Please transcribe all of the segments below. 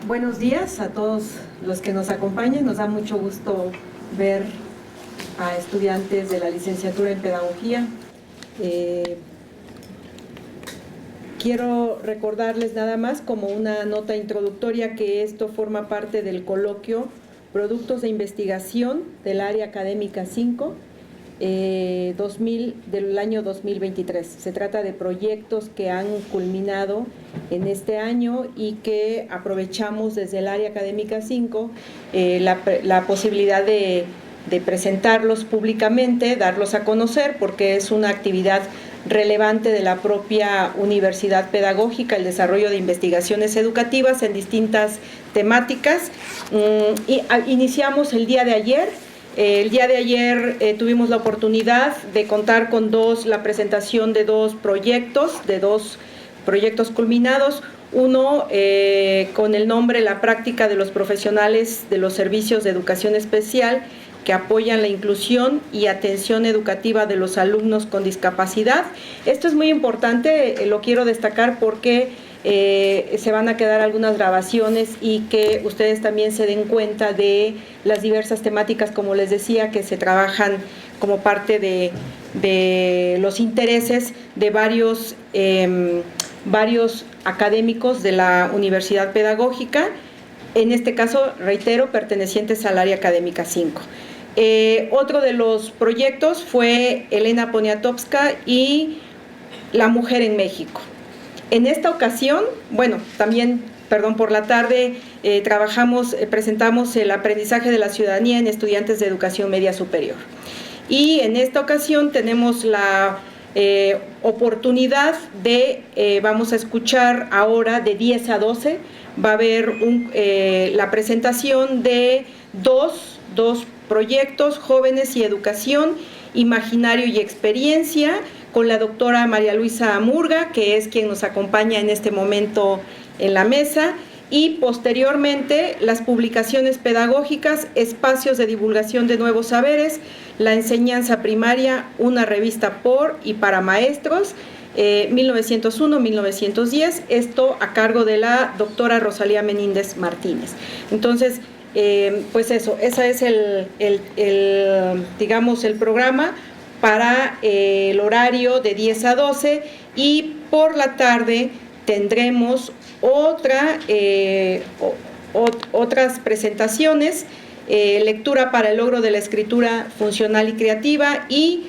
Buenos días a todos los que nos acompañan. Nos da mucho gusto ver a estudiantes de la licenciatura en Pedagogía. Quiero recordarles nada más como una nota introductoria que esto forma parte del coloquio Productos de Investigación del Área Académica 5 del año 2023. Se trata de proyectos que han culminado en este año y que aprovechamos desde el Área Académica 5 la posibilidad de presentarlos públicamente, darlos a conocer, porque es una actividad relevante de la propia universidad pedagógica, el desarrollo de investigaciones educativas en distintas temáticas. Iniciamos el día de ayer. El día de ayer tuvimos la oportunidad de contar con la presentación de dos proyectos culminados. Uno con el nombre La práctica de los profesionales de los servicios de educación especial que apoyan la inclusión y atención educativa de los alumnos con discapacidad. Esto es muy importante, lo quiero destacar porque se van a quedar algunas grabaciones y que ustedes también se den cuenta de las diversas temáticas, como les decía, que se trabajan como parte de los intereses de varios académicos de la Universidad Pedagógica, en este caso, reitero, pertenecientes al Área Académica 5. Otro de los proyectos fue Elena Poniatowska y La mujer en México. En esta ocasión, también, por la tarde presentamos el aprendizaje de la ciudadanía en estudiantes de educación media superior. Y en esta ocasión tenemos la oportunidad vamos a escuchar ahora de 10 a 12, va a haber la presentación de dos proyectos, Jóvenes y Educación, Imaginario y Experiencia, con la doctora María Luisa Murga, que es quien nos acompaña en este momento en la mesa, y posteriormente las publicaciones pedagógicas, Espacios de divulgación de nuevos saberes, la enseñanza primaria, una revista por y para maestros, 1901-1910, esto a cargo de la doctora Rosalía Menéndez Martínez. Entonces, ese es el programa para el horario de 10 a 12, y por la tarde tendremos otras presentaciones, lectura para el logro de la escritura funcional y creativa y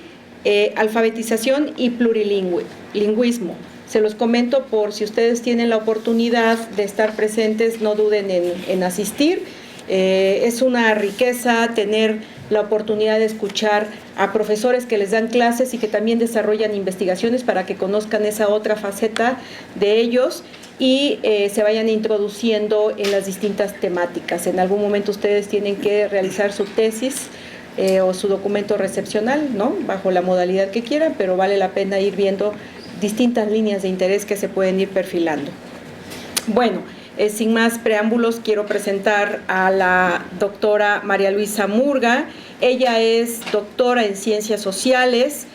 alfabetización y plurilingüismo. Se los comento por si ustedes tienen la oportunidad de estar presentes, no duden en asistir. Es una riqueza tener la oportunidad de escuchar a profesores que les dan clases y que también desarrollan investigaciones para que conozcan esa otra faceta de ellos y se vayan introduciendo en las distintas temáticas. En algún momento ustedes tienen que realizar su tesis o su documento recepcional, ¿no?, bajo la modalidad que quieran, pero vale la pena ir viendo distintas líneas de interés que se pueden ir perfilando. Sin más preámbulos, quiero presentar a la doctora María Luisa Murga. Ella es doctora en Ciencias Sociales.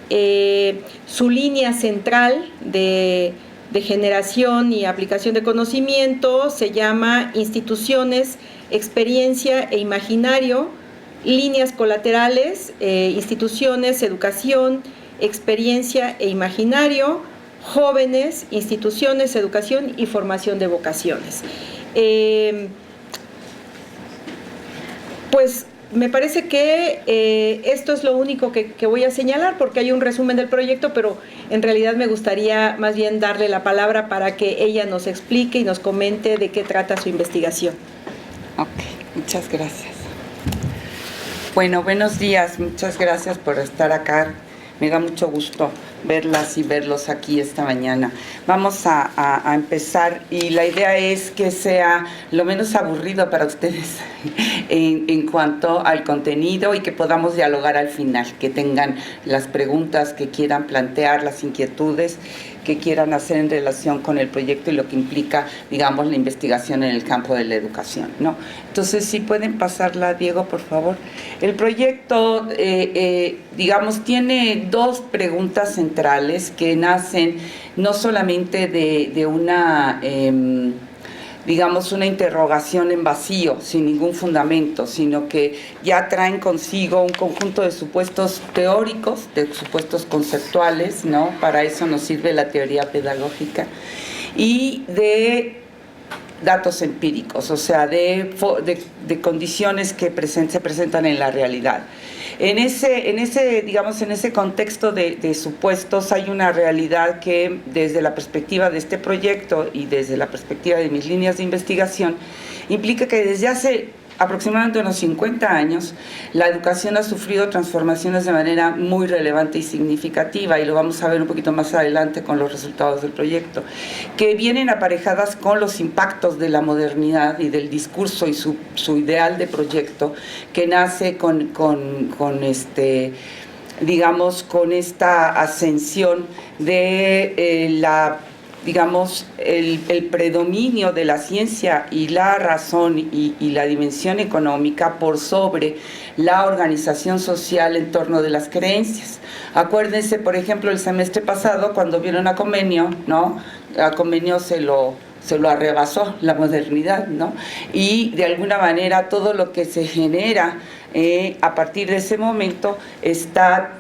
Su línea central de generación y aplicación de conocimiento se llama Instituciones, Experiencia e Imaginario, líneas colaterales, Instituciones, Educación, Experiencia e Imaginario, Jóvenes, Instituciones, Educación y Formación de Vocaciones. Me parece que esto es lo único que voy a señalar, porque hay un resumen del proyecto, pero en realidad me gustaría más bien darle la palabra para que ella nos explique y nos comente de qué trata su investigación. Ok, muchas gracias. Buenos días, muchas gracias por estar acá. Me da mucho gusto verlas y verlos aquí esta mañana. Vamos a empezar, y la idea es que sea lo menos aburrido para ustedes en cuanto al contenido, y que podamos dialogar al final, que tengan las preguntas que quieran plantear, las inquietudes que quieran hacer en relación con el proyecto y lo que implica, digamos, la investigación en el campo de la educación, ¿no? Entonces, si pueden pasarla, Diego, por favor. El proyecto, digamos, tiene dos preguntas centrales que nacen no solamente de una digamos, una interrogación en vacío, sin ningún fundamento, sino que ya traen consigo un conjunto de supuestos teóricos, de supuestos conceptuales, ¿no? Para eso nos sirve la teoría pedagógica, y de datos empíricos, o sea, de condiciones que se presentan en la realidad. En ese contexto de supuestos hay una realidad que desde la perspectiva de este proyecto y desde la perspectiva de mis líneas de investigación implica que desde hace aproximadamente unos 50 años la educación ha sufrido transformaciones de manera muy relevante y significativa, y lo vamos a ver un poquito más adelante con los resultados del proyecto, que vienen aparejadas con los impactos de la modernidad y del discurso y su ideal de proyecto, que nace con esta ascensión de el predominio de la ciencia y la razón y la dimensión económica por sobre la organización social en torno de las creencias. Acuérdense, por ejemplo, el semestre pasado, cuando vieron a Comenio, ¿no? A Comenio se lo arrebasó la modernidad, ¿no? Y de alguna manera todo lo que se genera a partir de ese momento está,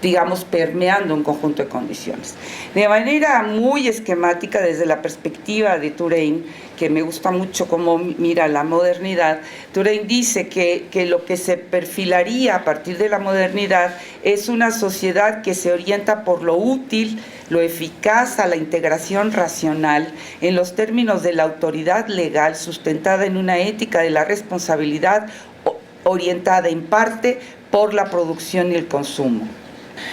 digamos, permeando un conjunto de condiciones. De manera muy esquemática, desde la perspectiva de Touraine, que me gusta mucho cómo mira la modernidad, Touraine dice que lo que se perfilaría a partir de la modernidad es una sociedad que se orienta por lo útil, lo eficaz, a la integración racional, en los términos de la autoridad legal sustentada en una ética de la responsabilidad orientada en parte por la producción y el consumo.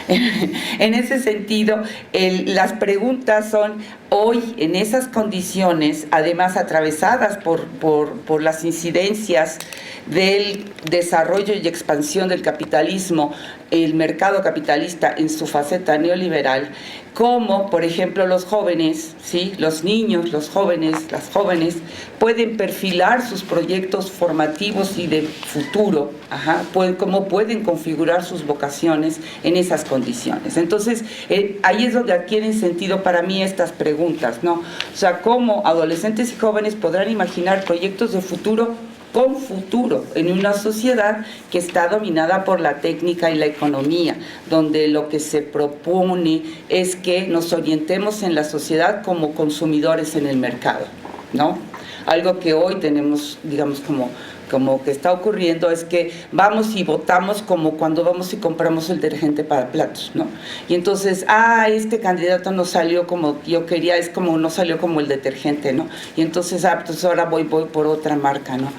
En ese sentido, las preguntas son, hoy en esas condiciones, además atravesadas por las incidencias del desarrollo y expansión del capitalismo, el mercado capitalista en su faceta neoliberal, cómo, por ejemplo, los jóvenes, ¿sí? Los niños, los jóvenes, las jóvenes, pueden perfilar sus proyectos formativos y de futuro, cómo pueden configurar sus vocaciones en esas condiciones. Entonces, ahí es donde adquieren sentido para mí estas preguntas, ¿no? O sea, cómo adolescentes y jóvenes podrán imaginar proyectos de futuro con futuro en una sociedad que está dominada por la técnica y la economía, donde lo que se propone es que nos orientemos en la sociedad como consumidores en el mercado, ¿no? Algo que hoy tenemos, digamos, como que está ocurriendo es que vamos y votamos como cuando vamos y compramos el detergente para platos, ¿no? Y entonces, este candidato no salió como yo quería, es como no salió como el detergente, ¿no? Y entonces, pues ahora voy por otra marca, ¿no?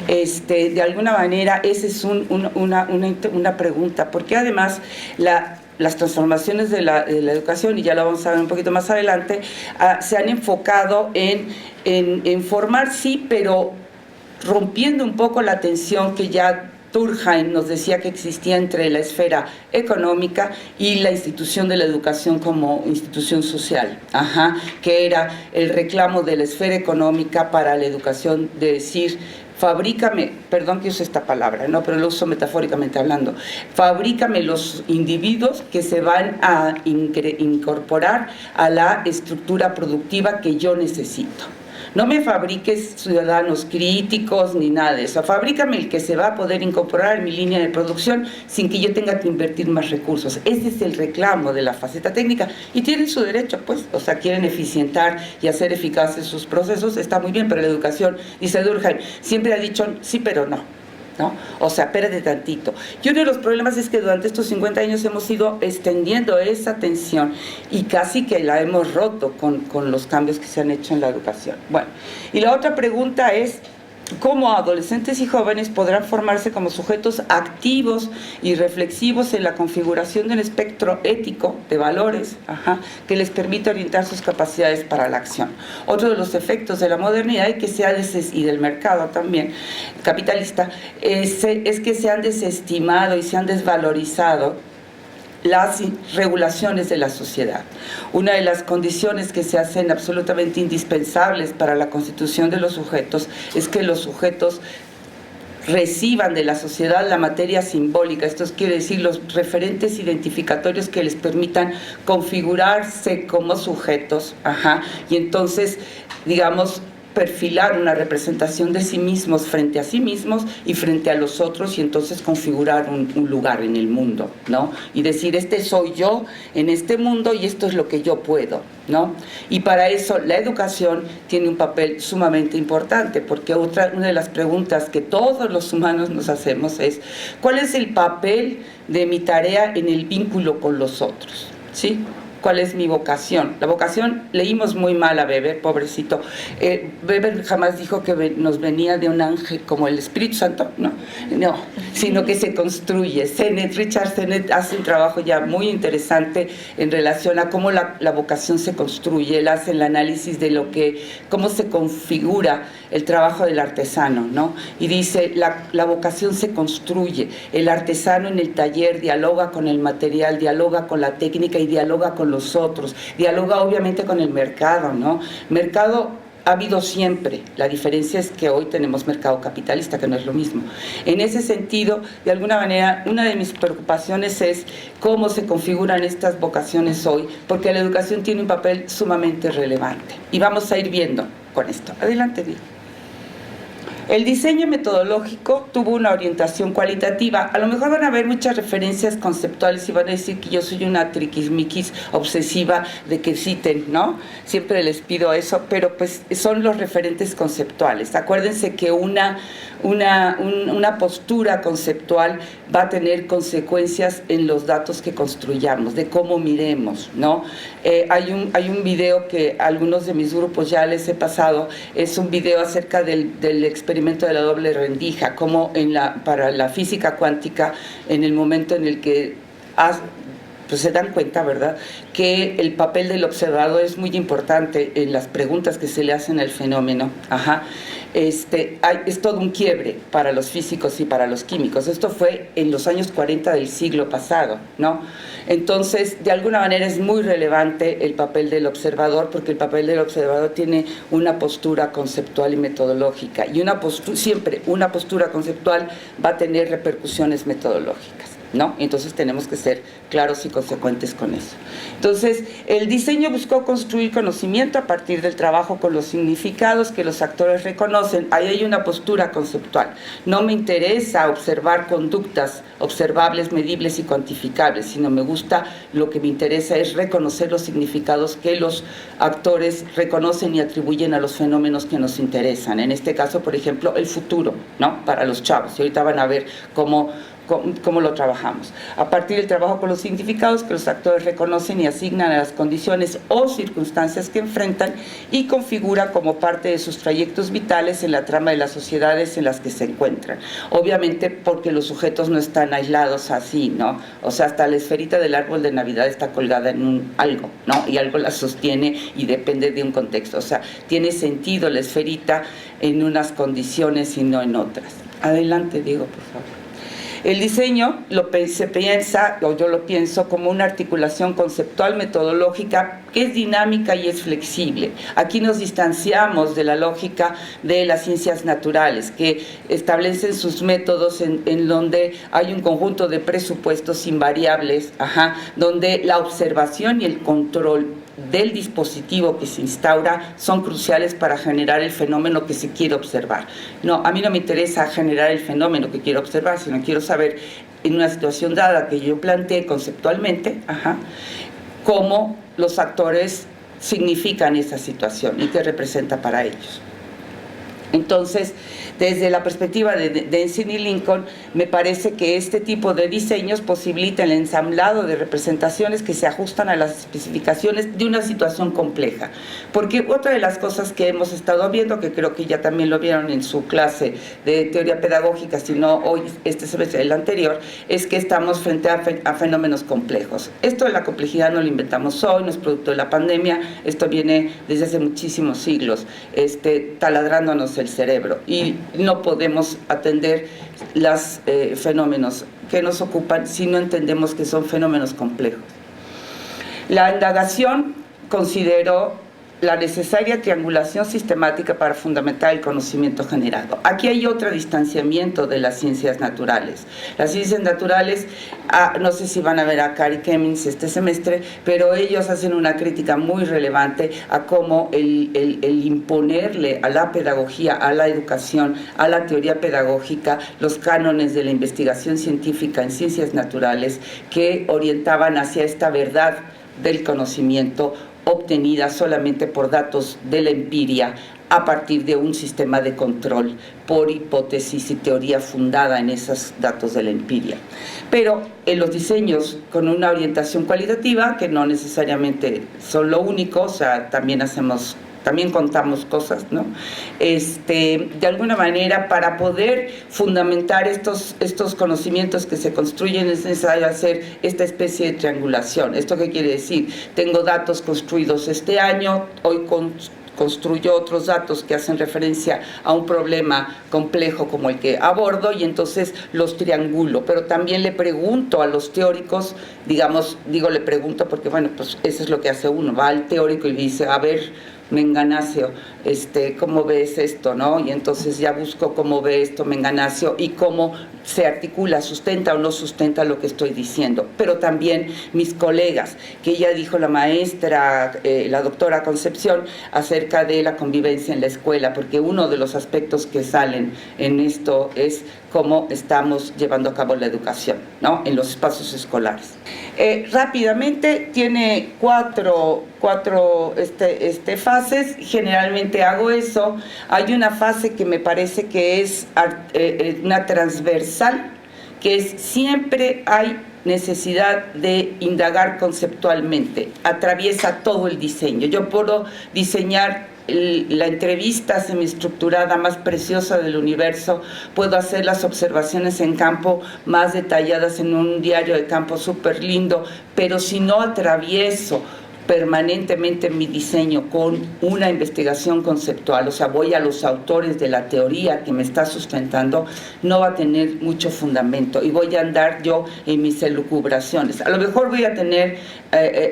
De alguna manera, esa es una pregunta, porque además las transformaciones de la educación, y ya lo vamos a ver un poquito más adelante, se han enfocado en formar, sí, pero rompiendo un poco la tensión que ya Durkheim nos decía que existía entre la esfera económica y la institución de la educación como institución social, que era el reclamo de la esfera económica para la educación, de decir, fabrícame, perdón que use esta palabra, no, pero lo uso metafóricamente hablando, fabrícame los individuos que se van a incorporar a la estructura productiva que yo necesito. No me fabriques ciudadanos críticos ni nada de eso. Fabrícame el que se va a poder incorporar en mi línea de producción sin que yo tenga que invertir más recursos. Ese es el reclamo de la faceta técnica y tienen su derecho, pues, o sea, quieren eficientar y hacer eficaces sus procesos, está muy bien, pero la educación, dice Durkheim, siempre ha dicho sí, pero no, ¿no? O sea, espérate tantito. Y uno de los problemas es que durante estos 50 años hemos ido extendiendo esa tensión y casi que la hemos roto con los cambios que se han hecho en la educación. Bueno, y la otra pregunta es, ¿cómo adolescentes y jóvenes podrán formarse como sujetos activos y reflexivos en la configuración de un espectro ético de valores que les permita orientar sus capacidades para la acción? Otro de los efectos de la modernidad y del mercado también capitalista es que se han desestimado y se han desvalorizado las regulaciones de la sociedad. Una de las condiciones que se hacen absolutamente indispensables para la constitución de los sujetos es que los sujetos reciban de la sociedad la materia simbólica, esto quiere decir los referentes identificatorios que les permitan configurarse como sujetos, y entonces, digamos, perfilar una representación de sí mismos frente a sí mismos y frente a los otros, y entonces configurar un lugar en el mundo, ¿no? Y decir, este soy yo en este mundo y esto es lo que yo puedo, ¿no? Y para eso la educación tiene un papel sumamente importante, porque una de las preguntas que todos los humanos nos hacemos es, ¿cuál es el papel de mi tarea en el vínculo con los otros? ¿Sí? ¿Cuál es mi vocación? La vocación, leímos muy mal a Weber, pobrecito. Weber jamás dijo que nos venía de un ángel como el Espíritu Santo, no, sino que se construye. Richard Sennett hace un trabajo ya muy interesante en relación a cómo la vocación se construye. Él hace el análisis de cómo se configura el trabajo del artesano, ¿no? Y dice, la vocación se construye. El artesano en el taller dialoga con el material, dialoga con la técnica y dialoga con los otros, dialoga obviamente con el mercado, ¿no? Mercado ha habido siempre, la diferencia es que hoy tenemos mercado capitalista, que no es lo mismo. En ese sentido, de alguna manera, una de mis preocupaciones es cómo se configuran estas vocaciones hoy, porque la educación tiene un papel sumamente relevante. Y vamos a ir viendo con esto. Adelante, Diego. El diseño metodológico tuvo una orientación cualitativa. A lo mejor van a haber muchas referencias conceptuales y van a decir que yo soy una triquismiquis obsesiva de que citen, ¿no? Siempre les pido eso, pero pues son los referentes conceptuales. Acuérdense que una postura conceptual va a tener consecuencias en los datos que construyamos, de cómo miremos, ¿no? Hay un video que a algunos de mis grupos ya les he pasado, es un video acerca del experimento de la doble rendija, como para la física cuántica, en el momento en el que pues se dan cuenta, ¿verdad?, que el papel del observador es muy importante en las preguntas que se le hacen al fenómeno. Es todo un quiebre para los físicos y para los químicos. Esto fue en los años 40 del siglo pasado, ¿no? Entonces, de alguna manera es muy relevante el papel del observador, porque el papel del observador tiene una postura conceptual y metodológica, y siempre una postura conceptual va a tener repercusiones metodológicas, ¿no? Entonces tenemos que ser claros y consecuentes con eso. Entonces, el diseño buscó construir conocimiento a partir del trabajo con los significados que los actores reconocen. Ahí hay una postura conceptual. No me interesa observar conductas observables, medibles y cuantificables, sino lo que me interesa es reconocer los significados que los actores reconocen y atribuyen a los fenómenos que nos interesan. En este caso, por ejemplo, el futuro, ¿no?, para los chavos. Y ahorita van a ver cómo lo trabajamos. A partir del trabajo con los significados que los actores reconocen y asignan a las condiciones o circunstancias que enfrentan, y configura como parte de sus trayectos vitales en la trama de las sociedades en las que se encuentran. Obviamente porque los sujetos no están aislados así, ¿no? O sea, hasta la esferita del árbol de Navidad está colgada en algo, ¿no? Y algo la sostiene y depende de un contexto. O sea, tiene sentido la esferita en unas condiciones y no en otras. Adelante, Diego, por favor. El diseño se piensa, o yo lo pienso, como una articulación conceptual metodológica que es dinámica y es flexible. Aquí nos distanciamos de la lógica de las ciencias naturales, que establecen sus métodos en donde hay un conjunto de presupuestos invariables, donde la observación y el control del dispositivo que se instaura son cruciales para generar el fenómeno que se quiere observar. No, a mí no me interesa generar el fenómeno que quiero observar, sino quiero saber en una situación dada que yo planteé conceptualmente, cómo los actores significan esa situación y qué representa para ellos. Entonces, desde la perspectiva de Denzin y Lincoln, me parece que este tipo de diseños posibilita el ensamblado de representaciones que se ajustan a las especificaciones de una situación compleja. Porque otra de las cosas que hemos estado viendo, que creo que ya también lo vieron en su clase de teoría pedagógica, si no hoy, este semestre, el anterior, es que estamos frente a fenómenos complejos. Esto de la complejidad no lo inventamos hoy, no es producto de la pandemia, esto viene desde hace muchísimos siglos, taladrándonos el cerebro, y no podemos atender los fenómenos que nos ocupan si no entendemos que son fenómenos complejos. La indagación consideró la necesaria triangulación sistemática para fundamentar el conocimiento generado. Aquí hay otro distanciamiento de las ciencias naturales. Las ciencias naturales, no sé si van a ver a Kari Kemmins este semestre, pero ellos hacen una crítica muy relevante a cómo el imponerle a la pedagogía, a la educación, a la teoría pedagógica, los cánones de la investigación científica en ciencias naturales que orientaban hacia esta verdad del conocimiento obtenida solamente por datos de la empiria a partir de un sistema de control por hipótesis y teoría fundada en esos datos de la empiria. Pero en los diseños con una orientación cualitativa, que no necesariamente son lo único, o sea, también contamos cosas, ¿no? De alguna manera, para poder fundamentar estos conocimientos que se construyen, es necesario hacer esta especie de triangulación. ¿Esto qué quiere decir? Tengo datos construidos este año, hoy construyo otros datos que hacen referencia a un problema complejo como el que abordo y entonces los triangulo, pero también le pregunto a los teóricos, le pregunto porque, bueno, pues eso es lo que hace uno, va al teórico y le dice, a ver, Menganacio, ¿cómo ves esto, no? Y entonces ya busco cómo ve esto Menganacio y cómo se articula, sustenta o no sustenta lo que estoy diciendo. Pero también mis colegas, que ya dijo la maestra, la doctora Concepción, acerca de la convivencia en la escuela, porque uno de los aspectos que salen en esto es cómo estamos llevando a cabo la educación, ¿no? En los espacios escolares. Rápidamente, tiene cuatro fases. Generalmente hago eso. Hay una fase que me parece que es una transversal, que es siempre hay necesidad de indagar conceptualmente, atraviesa todo el diseño. Yo puedo diseñar la entrevista semiestructurada más preciosa del universo, puedo hacer las observaciones en campo más detalladas en un diario de campo súper lindo, pero si no atravieso permanentemente mi diseño con una investigación conceptual, o sea, voy a los autores de la teoría que me está sustentando, no va a tener mucho fundamento y voy a andar yo en mis elucubraciones. A lo mejor voy a tener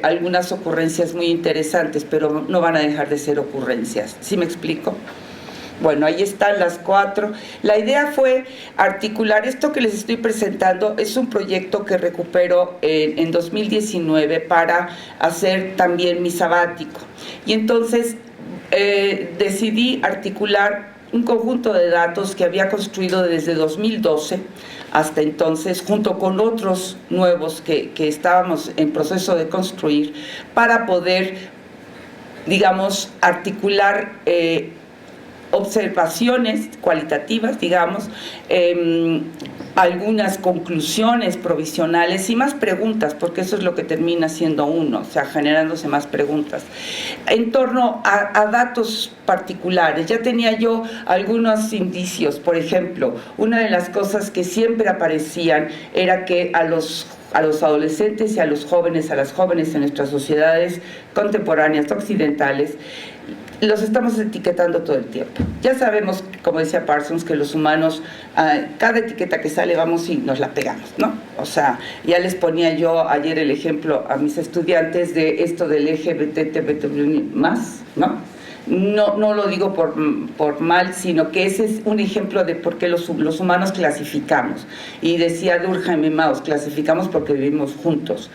algunas ocurrencias muy interesantes, pero no van a dejar de ser ocurrencias. ¿Sí me explico? Bueno, ahí están las cuatro. La idea fue articular esto que les estoy presentando. Es un proyecto que recupero en 2019 para hacer también mi sabático. Y entonces decidí articular un conjunto de datos que había construido desde 2012 hasta entonces, junto con otros nuevos que estábamos en proceso de construir, para poder, articular observaciones cualitativas, algunas conclusiones provisionales y más preguntas, porque eso es lo que termina siendo uno, o sea, generándose más preguntas en torno a datos particulares. Ya tenía yo algunos indicios. Por ejemplo, una de las cosas que siempre aparecían era que a los adolescentes y a los jóvenes, a las jóvenes en nuestras sociedades contemporáneas occidentales, los estamos etiquetando todo el tiempo. Ya sabemos, como decía Parsons, que los humanos, cada etiqueta que sale vamos y nos la pegamos, ¿no? O sea, ya les ponía yo ayer el ejemplo a mis estudiantes de esto del LGBT+, ¿no? No lo digo por mal, sino que ese es un ejemplo de por qué los humanos clasificamos. Y decía Durkheim y Mauss, clasificamos porque vivimos juntos.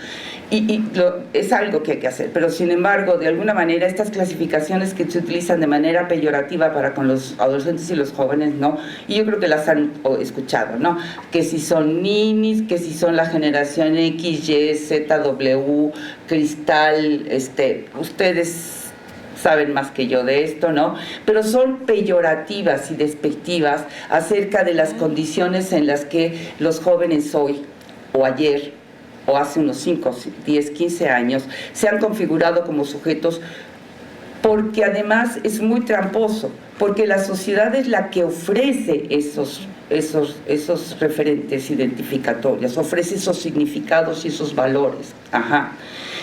Es algo que hay que hacer, pero sin embargo, de alguna manera, estas clasificaciones que se utilizan de manera peyorativa para con los adolescentes y los jóvenes, ¿no? Y yo creo que las han escuchado, ¿no? Que si son ninis, que si son la generación X, Y, Z, W, cristal, ustedes saben más que yo de esto, ¿no? Pero son peyorativas y despectivas acerca de las condiciones en las que los jóvenes hoy o ayer o hace unos 5, 10, 15 años se han configurado como sujetos, porque además es muy tramposo, porque la sociedad es la que ofrece esos referentes identificatorios, ofrece esos significados y esos valores.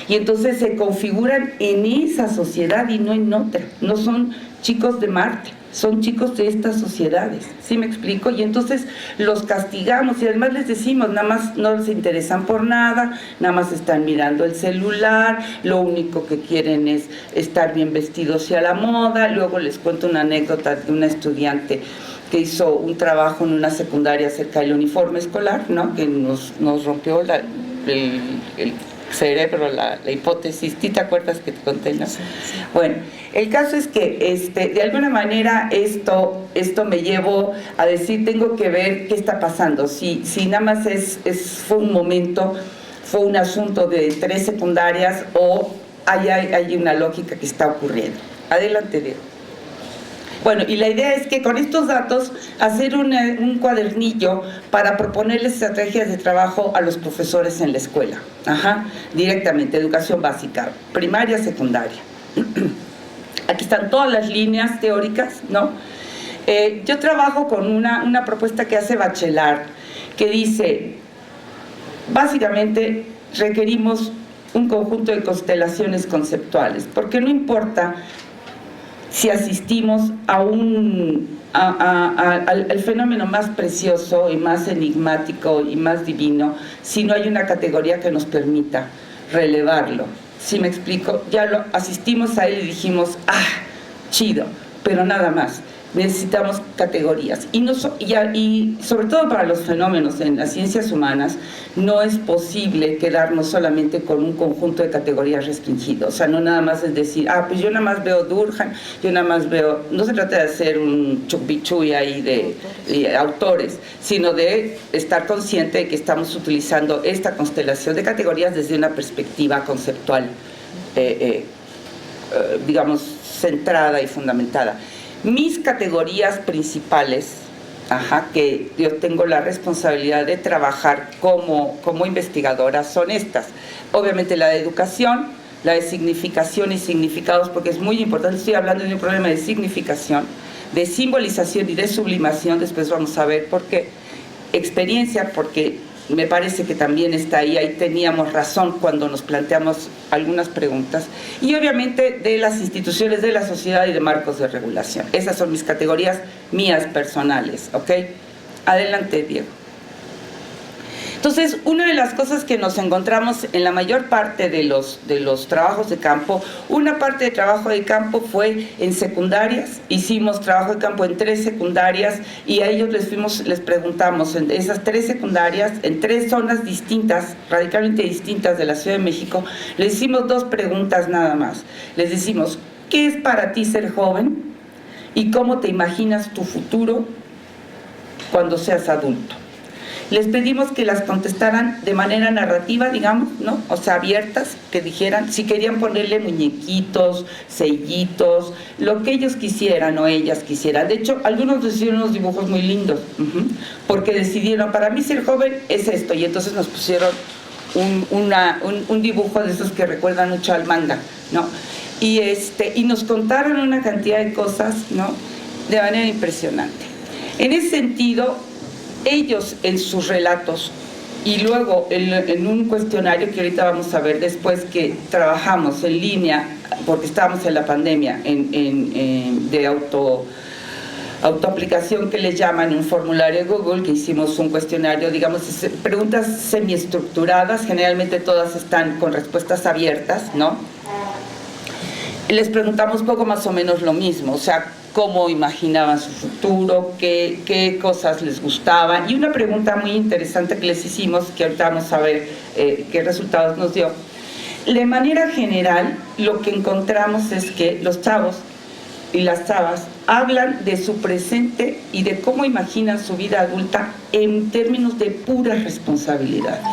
Y entonces se configuran en esa sociedad y no en otra. No son chicos de Marte, son chicos de estas sociedades, ¿sí me explico? Y entonces los castigamos y además les decimos, nada más no les interesan por nada, nada más están mirando el celular, lo único que quieren es estar bien vestidos y a la moda. Luego les cuento una anécdota de una estudiante que hizo un trabajo en una secundaria acerca del uniforme escolar, ¿no? Que nos rompió el cerebro, la hipótesis. ¿Te acuerdas que te conté, no? Sí, sí. Bueno, el caso es que de alguna manera esto me llevó a decir, tengo que ver qué está pasando. Si nada más fue un momento, fue un asunto de 3 secundarias o hay una lógica que está ocurriendo. Adelante, Diego. Bueno, y la idea es que con estos datos hacer un cuadernillo para proponerles estrategias de trabajo a los profesores en la escuela. Directamente, educación básica, primaria, secundaria. Aquí están todas las líneas teóricas, ¿no? Yo trabajo con una propuesta que hace Bachelard, que dice, básicamente requerimos un conjunto de constelaciones conceptuales, porque no importa si asistimos al fenómeno más precioso y más enigmático y más divino, si no hay una categoría que nos permita relevarlo. ¿Sí me explico? Ya asistimos a él y dijimos, chido, pero nada más. Necesitamos categorías. Y sobre todo para los fenómenos en las ciencias humanas, no es posible quedarnos solamente con un conjunto de categorías restringidas. O sea, no nada más es decir, pues yo nada más veo Durkheim, yo nada más veo... No se trata de hacer un chupichuy ahí de autores, sino de estar consciente de que estamos utilizando esta constelación de categorías desde una perspectiva conceptual, digamos, centrada y fundamentada. Mis categorías principales, que yo tengo la responsabilidad de trabajar como investigadora, son estas. Obviamente la de educación, la de significación y significados, porque es muy importante. Estoy hablando de un problema de significación, de simbolización y de sublimación. Después vamos a ver por qué. Experiencia, porque me parece que también está ahí teníamos razón cuando nos planteamos algunas preguntas, y obviamente de las instituciones de la sociedad y de marcos de regulación. Esas son mis categorías mías personales, ¿ok? Adelante, Diego. Entonces, una de las cosas que nos encontramos en la mayor parte de los trabajos de campo, una parte de trabajo de campo fue en secundarias. Hicimos trabajo de campo en 3 secundarias y a ellos les preguntamos en esas 3 secundarias, en 3 zonas distintas, radicalmente distintas de la Ciudad de México, les hicimos 2 preguntas nada más. Les decimos, ¿qué es para ti ser joven? ¿Y cómo te imaginas tu futuro cuando seas adulto? Les pedimos que las contestaran de manera narrativa, digamos, ¿no? O sea, abiertas, que dijeran si querían ponerle muñequitos, sellitos, lo que ellos quisieran o ellas quisieran. De hecho, algunos hicieron unos dibujos muy lindos, porque decidieron, para mí ser joven es esto, y entonces nos pusieron un dibujo de esos que recuerdan mucho al manga, ¿no? Y nos contaron una cantidad de cosas, ¿no? De manera impresionante. En ese sentido, ellos en sus relatos y luego en un cuestionario que ahorita vamos a ver después, que trabajamos en línea porque estábamos en la pandemia de autoaplicación, que les llaman, un formulario de Google, que hicimos un cuestionario, digamos, preguntas semiestructuradas, generalmente todas están con respuestas abiertas, ¿no? Les preguntamos poco más o menos lo mismo, o sea, cómo imaginaban su futuro, qué cosas les gustaban, y una pregunta muy interesante que les hicimos, que ahorita vamos a ver qué resultados nos dio. De manera general, lo que encontramos es que los chavos y las chavas hablan de su presente y de cómo imaginan su vida adulta en términos de puras responsabilidades.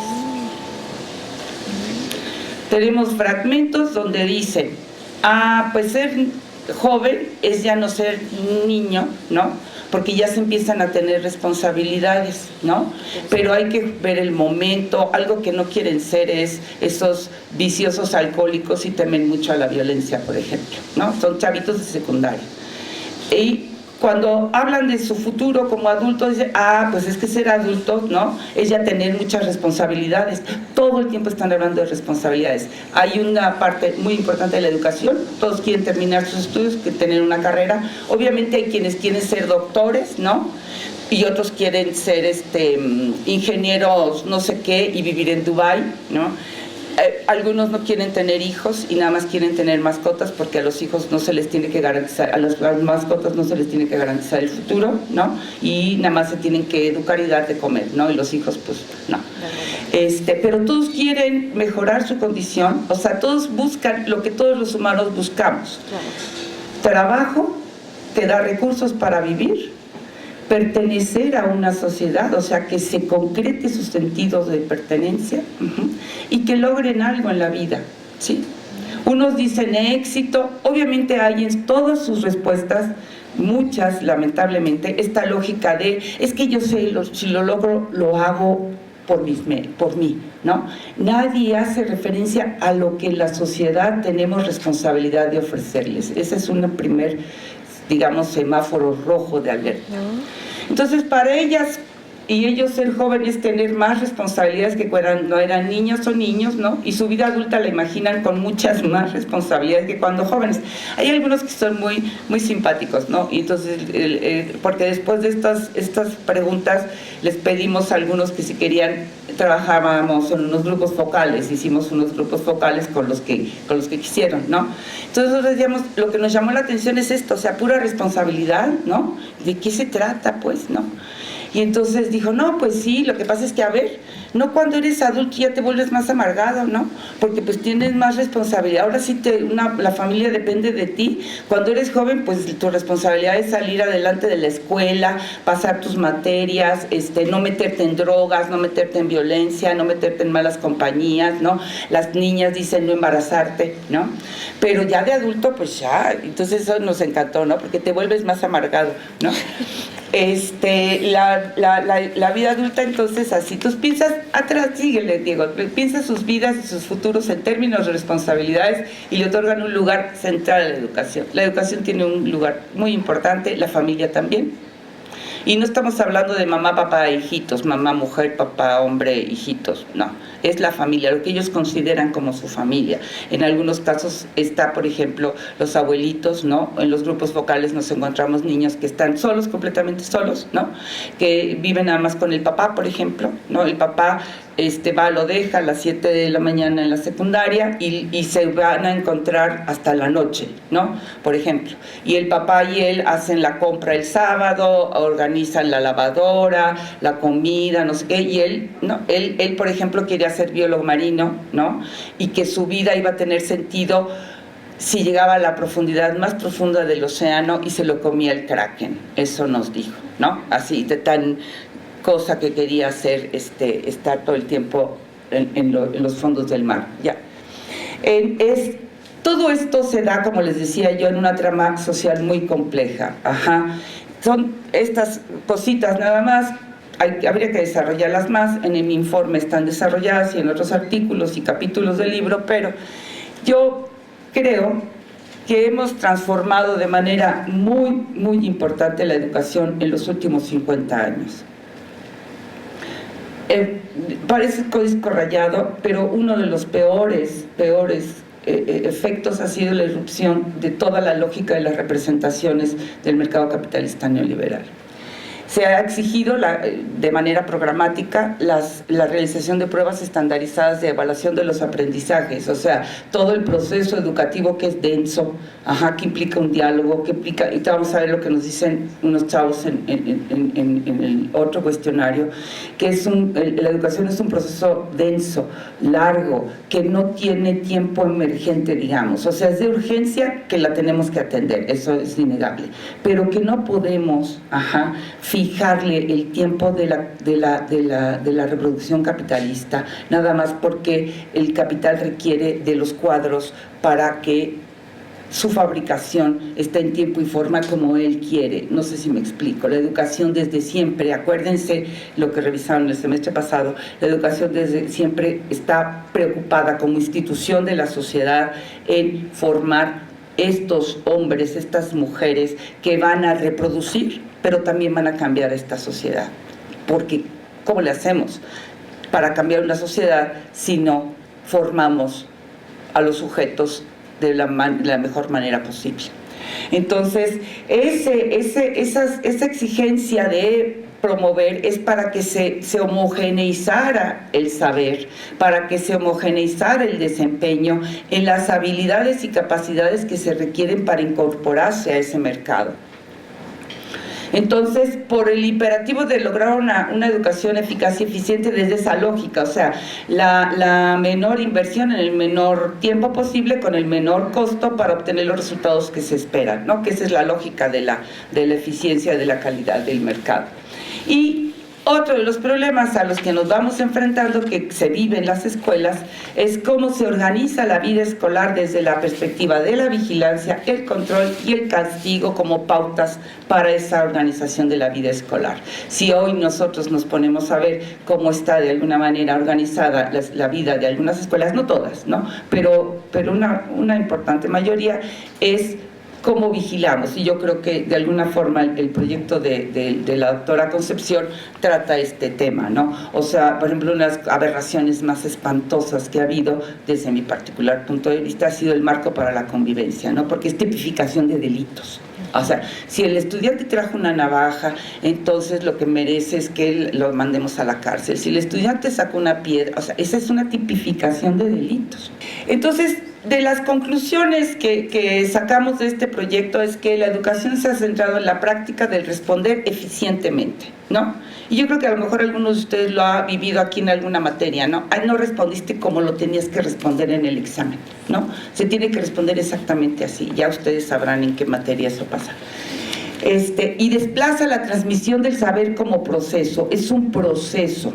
Tenemos fragmentos donde dicen, pues ser joven es ya no ser niño, ¿no? Porque ya se empiezan a tener responsabilidades, ¿no? Pero hay que ver el momento. Algo que no quieren ser es esos viciosos alcohólicos y temen mucho a la violencia, por ejemplo, ¿no? Son chavitos de secundaria. Y cuando hablan de su futuro como adulto, dicen, pues es que ser adulto, ¿no?, es ya tener muchas responsabilidades. Todo el tiempo están hablando de responsabilidades. Hay una parte muy importante de la educación, todos quieren terminar sus estudios, que tener una carrera. Obviamente hay quienes quieren ser doctores, ¿no?, y otros quieren ser ingenieros no sé qué y vivir en Dubái, ¿no? Algunos no quieren tener hijos y nada más quieren tener mascotas, porque a los hijos no se les tiene que garantizar, a las mascotas no se les tiene que garantizar el futuro, ¿no? Y nada más se tienen que educar y dar de comer, ¿no? Y los hijos, pues, no. Pero todos quieren mejorar su condición, o sea, todos buscan lo que todos los humanos buscamos. Trabajo, te da recursos para vivir, pertenecer a una sociedad, o sea, que se concrete sus sentidos de pertenencia, y que logren algo en la vida, ¿sí? Unos dicen éxito, obviamente hay en todas sus respuestas, muchas lamentablemente, esta lógica de, es que yo sé, si lo logro, lo hago por mí, ¿no? Nadie hace referencia a lo que la sociedad tenemos responsabilidad de ofrecerles. Ese es un primer, digamos, semáforo rojo de alerta. Entonces, para ellas y ellos ser jóvenes, tener más responsabilidades que cuando no eran niños o niños, ¿no? Y su vida adulta la imaginan con muchas más responsabilidades que cuando jóvenes. Hay algunos que son muy, muy simpáticos, ¿no? Y entonces, porque después de estas preguntas, les pedimos a algunos que si querían, trabajábamos en unos grupos focales, hicimos unos grupos focales con los que quisieron, ¿no? Entonces nosotros decíamos, lo que nos llamó la atención es esto, o sea, pura responsabilidad, ¿no? ¿De qué se trata, pues, no? Y entonces dijo, no, pues sí, lo que pasa es que, a ver, no cuando eres adulto ya te vuelves más amargado, ¿no? Porque pues tienes más responsabilidad. Ahora sí la familia depende de ti. Cuando eres joven, pues tu responsabilidad es salir adelante de la escuela, pasar tus materias, no meterte en drogas, no meterte en violencia, no meterte en malas compañías, ¿no? Las niñas dicen no embarazarte, ¿no? Pero ya de adulto, pues ya, entonces eso nos encantó, ¿no? Porque te vuelves más amargado, ¿no? La vida adulta, entonces, así, tú piensas atrás, síguele, Diego, piensa sus vidas y sus futuros en términos de responsabilidades y le otorgan un lugar central a la educación. La educación tiene un lugar muy importante, la familia también. Y no estamos hablando de mamá, papá, hijitos, mamá, mujer, papá, hombre, hijitos, no. Es la familia, lo que ellos consideran como su familia. En algunos casos está, por ejemplo, los abuelitos, ¿no? En los grupos focales nos encontramos niños que están solos, completamente solos, ¿no? Que viven nada más con el papá, por ejemplo, ¿no? El papá lo deja a las 7 de la mañana en la secundaria y se van a encontrar hasta la noche, ¿no? Por ejemplo. Y el papá y él hacen la compra el sábado, organizan la lavadora, la comida, no sé qué, y él, ¿no? Él, por ejemplo, quería ser biólogo marino, ¿no? Y que su vida iba a tener sentido si llegaba a la profundidad más profunda del océano y se lo comía el kraken. Eso nos dijo, ¿no? Así, de tan cosa que quería hacer, estar todo el tiempo en los fondos del mar. Ya. Todo esto se da, como les decía yo, en una trama social muy compleja. Ajá. Son estas cositas nada más. Habría que desarrollarlas más, en mi informe están desarrolladas y en otros artículos y capítulos del libro, pero yo creo que hemos transformado de manera muy, muy importante la educación en los últimos 50 años. Parece código rayado, pero uno de los peores efectos ha sido la irrupción de toda la lógica de las representaciones del mercado capitalista neoliberal. Se ha exigido de manera programática la realización de pruebas estandarizadas de evaluación de los aprendizajes, o sea, todo el proceso educativo que es denso, que implica un diálogo, que implica, y vamos a ver lo que nos dicen unos chavos en el otro cuestionario, que la educación es un proceso denso, largo, que no tiene tiempo emergente, digamos, o sea, es de urgencia que la tenemos que atender, eso es innegable, pero que no podemos, fijarle el tiempo de la reproducción capitalista, nada más porque el capital requiere de los cuadros para que su fabricación esté en tiempo y forma como él quiere. No sé si me explico. La educación desde siempre, acuérdense lo que revisaron el semestre pasado, la educación desde siempre está preocupada como institución de la sociedad en formar estos hombres, estas mujeres que van a reproducir, pero también van a cambiar esta sociedad. Porque, ¿cómo le hacemos para cambiar una sociedad si no formamos a los sujetos de la mejor manera posible? Entonces, esa exigencia de promover es para que se homogeneizara el saber, para que se homogeneizara el desempeño en las habilidades y capacidades que se requieren para incorporarse a ese mercado. Entonces, por el imperativo de lograr una educación eficaz y eficiente desde esa lógica, o sea, la menor inversión en el menor tiempo posible con el menor costo para obtener los resultados que se esperan, ¿no? Que esa es la lógica de la eficiencia, de la calidad del mercado. Y otro de los problemas a los que nos vamos enfrentando, que se vive en las escuelas, es cómo se organiza la vida escolar desde la perspectiva de la vigilancia, el control y el castigo como pautas para esa organización de la vida escolar. Si hoy nosotros nos ponemos a ver cómo está de alguna manera organizada la vida de algunas escuelas, no todas, ¿no? Pero una importante mayoría es cómo vigilamos, y yo creo que de alguna forma el proyecto de la doctora Concepción trata este tema, ¿no? O sea, por ejemplo, unas aberraciones más espantosas que ha habido desde mi particular punto de vista ha sido el marco para la convivencia, ¿no? Porque es tipificación de delitos. O sea, si el estudiante trajo una navaja, entonces lo que merece es que lo mandemos a la cárcel. Si el estudiante sacó una piedra, o sea, esa es una tipificación de delitos. Entonces, de las conclusiones que sacamos de este proyecto es que la educación se ha centrado en la práctica del responder eficientemente, ¿no? Y yo creo que a lo mejor algunos de ustedes lo han vivido aquí en alguna materia, ¿no? Ay, no respondiste como lo tenías que responder en el examen, ¿no? Se tiene que responder exactamente así, ya ustedes sabrán en qué materia eso pasa. Y desplaza la transmisión del saber como proceso, es un proceso,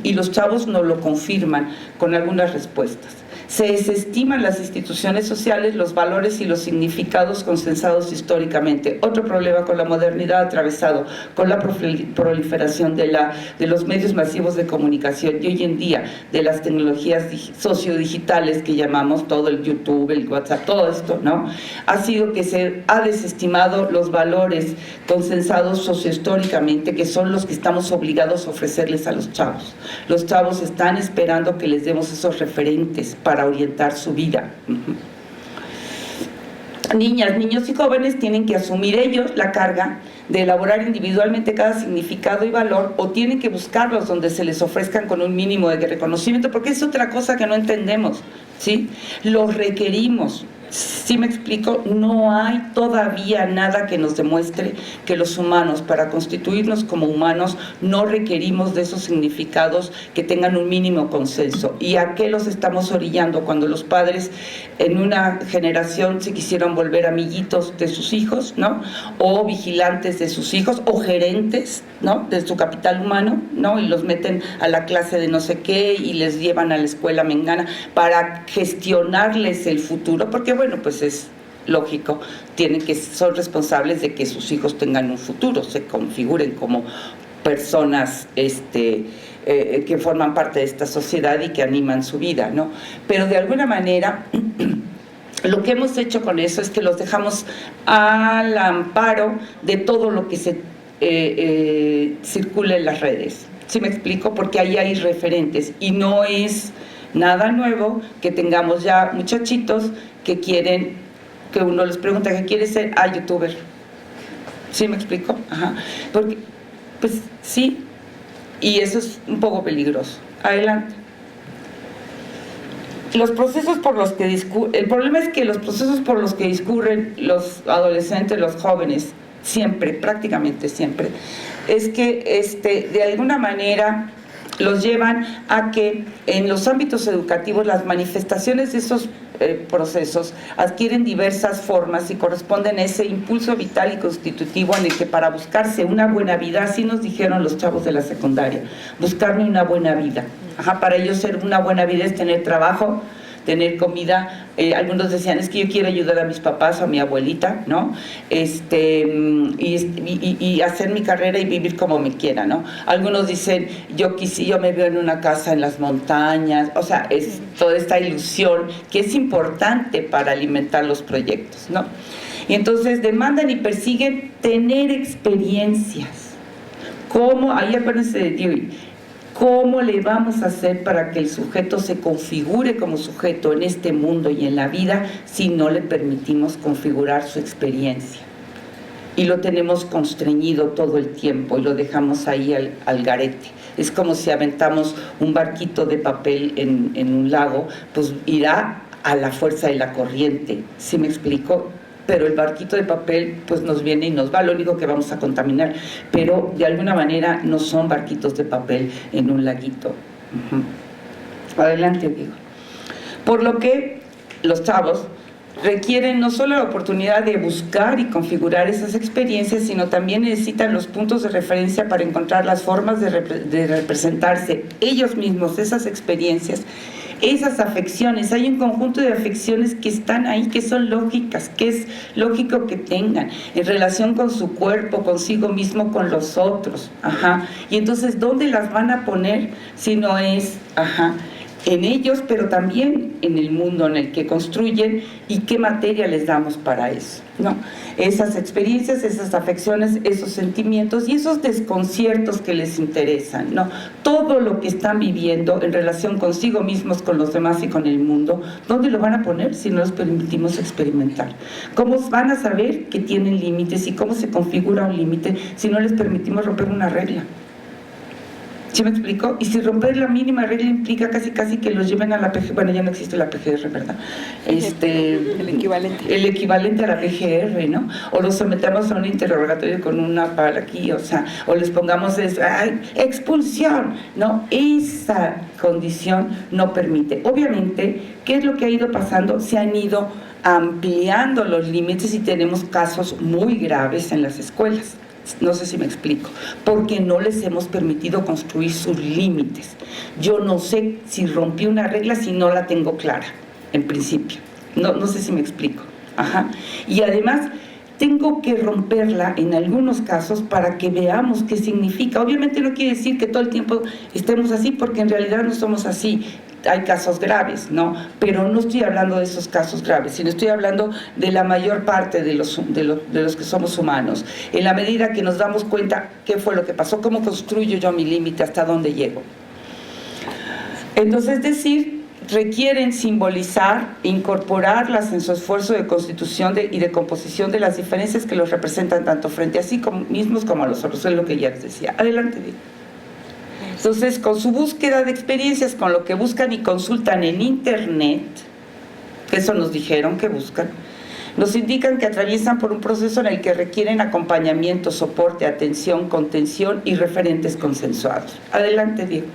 y los chavos nos lo confirman con algunas respuestas. Se desestiman las instituciones sociales, los valores y los significados consensados históricamente. Otro problema con la modernidad atravesado con la proliferación de los medios masivos de comunicación y hoy en día de las tecnologías sociodigitales que llamamos todo el YouTube, el WhatsApp, todo esto, ¿no? Ha sido que se ha desestimado los valores consensados sociohistóricamente, que son los que estamos obligados a ofrecerles a los chavos. Los chavos están esperando que les demos esos referentes para orientar su vida. Niñas, niños y jóvenes tienen que asumir ellos la carga de elaborar individualmente cada significado y valor, o tienen que buscarlos donde se les ofrezcan con un mínimo de reconocimiento, porque es otra cosa que no entendemos, ¿sí? Los requerimos. ¿Sí me explico? No hay todavía nada que nos demuestre que los humanos, para constituirnos como humanos, no requerimos de esos significados que tengan un mínimo consenso. ¿Y a qué los estamos orillando cuando los padres en una generación se quisieron volver amiguitos de sus hijos, ¿no? O vigilantes de sus hijos, o gerentes, ¿no? De su capital humano, ¿no? Y los meten a la clase de no sé qué y les llevan a la escuela mengana para gestionarles el futuro, porque bueno, pues es lógico, son responsables de que sus hijos tengan un futuro, se configuren como personas que forman parte de esta sociedad y que animan su vida, ¿no? Pero de alguna manera lo que hemos hecho con eso es que los dejamos al amparo de todo lo que se circula en las redes. ¿Sí me explico? Porque ahí hay referentes y no es nada nuevo que tengamos ya muchachitos que quieren, que uno les pregunta qué quiere ser, youtuber. ¿Sí me explico? Ajá. Porque, pues sí, y eso es un poco peligroso. Adelante. Los procesos por los que el problema es que los procesos por los que discurren los adolescentes, los jóvenes, siempre, prácticamente siempre, es que de alguna manera los llevan a que en los ámbitos educativos las manifestaciones de esos procesos adquieren diversas formas y corresponden a ese impulso vital y constitutivo en el que para buscarse una buena vida, así nos dijeron los chavos de la secundaria, buscarme una buena vida. Para ellos ser una buena vida es tener trabajo, tener comida. Algunos decían, es que yo quiero ayudar a mis papás o a mi abuelita, ¿no? Y hacer mi carrera y vivir como me quiera, ¿no? Algunos dicen, yo me veo en una casa en las montañas. O sea, es toda esta ilusión que es importante para alimentar los proyectos, ¿no? Y entonces demandan y persiguen tener experiencias. ¿Cómo? Ahí acuérdense de Dewey. ¿Cómo le vamos a hacer para que el sujeto se configure como sujeto en este mundo y en la vida si no le permitimos configurar su experiencia? Y lo tenemos constreñido todo el tiempo y lo dejamos ahí al garete. Es como si aventamos un barquito de papel en un lago, pues irá a la fuerza de la corriente. ¿Sí me explico? Pero el barquito de papel pues nos viene y nos va, lo único que vamos a contaminar, pero de alguna manera no son barquitos de papel en un laguito. Adelante, Diego. Por lo que los chavos requieren no solo la oportunidad de buscar y configurar esas experiencias, sino también necesitan los puntos de referencia para encontrar las formas de representarse ellos mismos, esas experiencias, esas afecciones. Hay un conjunto de afecciones que están ahí, que son lógicas, que es lógico que tengan en relación con su cuerpo, consigo mismo, con los otros. Y entonces, ¿dónde las van a poner si no es en ellos, pero también en el mundo en el que construyen, y qué materia les damos para eso, ¿no? Esas experiencias, esas afecciones, esos sentimientos y esos desconciertos que les interesan, ¿no? Todo lo que están viviendo en relación consigo mismos, con los demás y con el mundo, ¿dónde lo van a poner si no los permitimos experimentar? ¿Cómo van a saber que tienen límites y cómo se configura un límite si no les permitimos romper una regla? ¿Sí me explico? Y si romper la mínima regla implica casi que los lleven a la PGR, bueno, ya no existe la PGR, ¿verdad? El equivalente. El equivalente a la PGR, ¿no? O los sometamos a un interrogatorio con una pala aquí, o sea, o les pongamos expulsión, ¿no? Esa condición no permite. Obviamente, ¿qué es lo que ha ido pasando? Se han ido ampliando los límites y tenemos casos muy graves en las escuelas. No sé si me explico, porque no les hemos permitido construir sus límites. Yo no sé si rompí una regla si no la tengo clara, en principio. No sé si me explico. Y además, tengo que romperla en algunos casos para que veamos qué significa. Obviamente no quiere decir que todo el tiempo estemos así, porque en realidad no somos así. Hay casos graves, ¿no? Pero no estoy hablando de esos casos graves, sino estoy hablando de la mayor parte de los que somos humanos. En la medida que nos damos cuenta qué fue lo que pasó, cómo construyo yo mi límite, hasta dónde llego. Entonces, requieren simbolizar, incorporarlas en su esfuerzo de constitución y de composición de las diferencias que los representan tanto frente a sí mismos como a los otros. Es lo que ya les decía. Adelante, Diego. Entonces, con su búsqueda de experiencias, con lo que buscan y consultan en Internet, que eso nos dijeron que buscan, nos indican que atraviesan por un proceso en el que requieren acompañamiento, soporte, atención, contención y referentes consensuados. Adelante, Diego.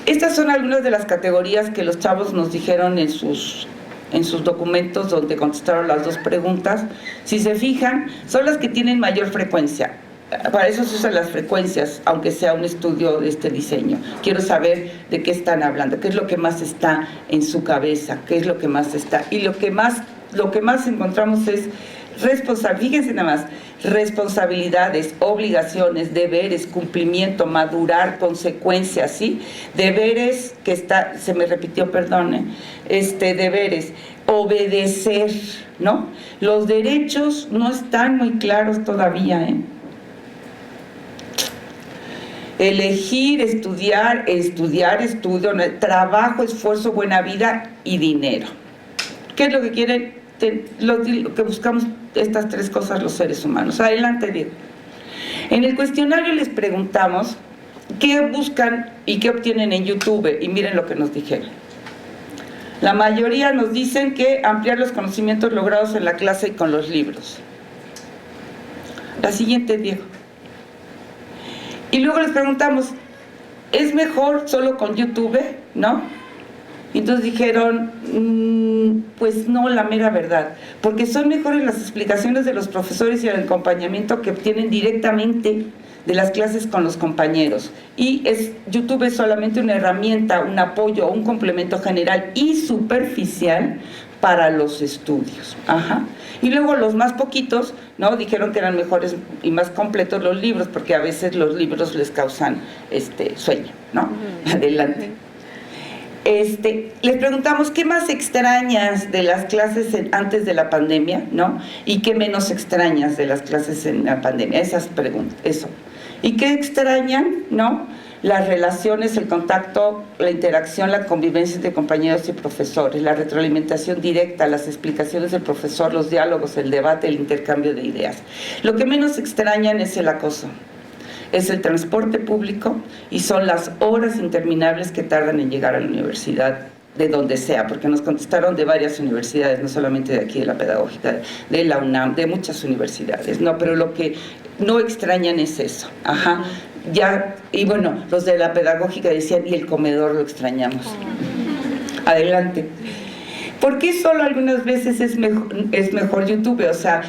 Estas son algunas de las categorías que los chavos nos dijeron en sus documentos donde contestaron las dos preguntas. Si se fijan, son las que tienen mayor frecuencia. Para eso se usan las frecuencias, aunque sea un estudio de este diseño. Quiero saber de qué están hablando, qué es lo que más está en su cabeza, qué es lo que más está. Y lo que más encontramos es fíjense nada más, responsabilidades, obligaciones, deberes, cumplimiento, madurar, consecuencias, ¿sí? Deberes, se me repitió, perdone, deberes, obedecer, ¿no? Los derechos no están muy claros todavía, Elegir, estudiar, estudio, trabajo, esfuerzo, buena vida y dinero. ¿Qué es lo que quieren? Lo que buscamos estas tres cosas los seres humanos. Adelante, Diego. En el cuestionario les preguntamos qué buscan y qué obtienen en YouTube, y miren lo que nos dijeron. La mayoría nos dicen que ampliar los conocimientos logrados en la clase y con los libros. La siguiente, Diego. Y luego les preguntamos, ¿es mejor solo con YouTube? ¿No? Y entonces dijeron, pues no, la mera verdad, porque son mejores las explicaciones de los profesores y el acompañamiento que obtienen directamente de las clases con los compañeros. Y YouTube es solamente una herramienta, un apoyo, un complemento general y superficial para los estudios. Ajá. Y luego los más poquitos, ¿no? Dijeron que eran mejores y más completos los libros, porque a veces los libros les causan sueño, ¿no? Adelante. Les preguntamos qué más extrañas de las clases antes de la pandemia, ¿no? Y qué menos extrañas de las clases en la pandemia. Esas preguntas, eso. ¿Y qué extrañan, no? Las relaciones, el contacto, la interacción, la convivencia entre compañeros y profesores, la retroalimentación directa, las explicaciones del profesor, los diálogos, el debate, el intercambio de ideas. Lo que menos extrañan es el acoso, es el transporte público y son las horas interminables que tardan en llegar a la universidad, de donde sea, porque nos contestaron de varias universidades, no solamente de aquí de la Pedagógica, de la UNAM, de muchas universidades, no, pero lo que no extrañan es eso. Ajá. Ya, y bueno, los de la Pedagógica decían, y el comedor lo extrañamos. Adelante. ¿Por qué solo algunas veces es mejor YouTube? O sea,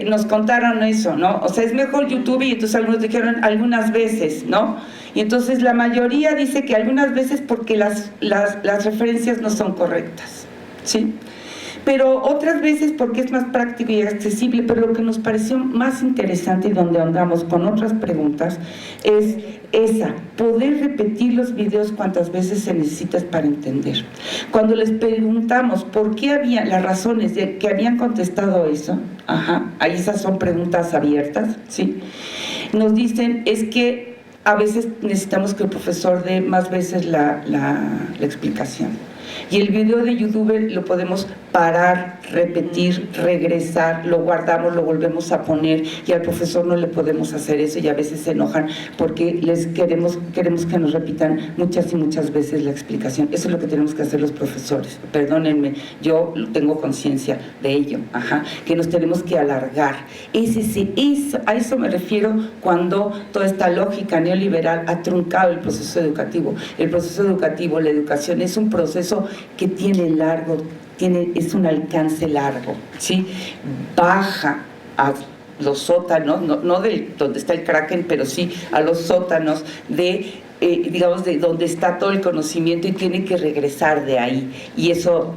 nos contaron eso, ¿no? O sea, es mejor YouTube y entonces algunos dijeron algunas veces, ¿no? Y entonces la mayoría dice que algunas veces porque las referencias no son correctas, ¿sí? Pero otras veces porque es más práctico y accesible. Pero lo que nos pareció más interesante y donde andamos con otras preguntas es poder repetir los videos cuantas veces se necesita para entender. Cuando les preguntamos por qué había las razones de que habían contestado eso, ahí esas son preguntas abiertas, ¿sí? Nos dicen es que a veces necesitamos que el profesor dé más veces la explicación. Y el video de YouTube lo podemos parar, repetir, regresar, lo guardamos, lo volvemos a poner, y al profesor no le podemos hacer eso y a veces se enojan porque queremos que nos repitan muchas y muchas veces la explicación. Eso es lo que tenemos que hacer los profesores. Perdónenme, yo tengo conciencia de ello, que nos tenemos que alargar. A eso me refiero cuando toda esta lógica neoliberal ha truncado el proceso educativo. El proceso educativo, la educación es un proceso que tiene es un alcance largo, ¿sí? Baja a los sótanos, no de donde está el Kraken, pero sí a los sótanos digamos, de donde está todo el conocimiento y tiene que regresar de ahí. Y eso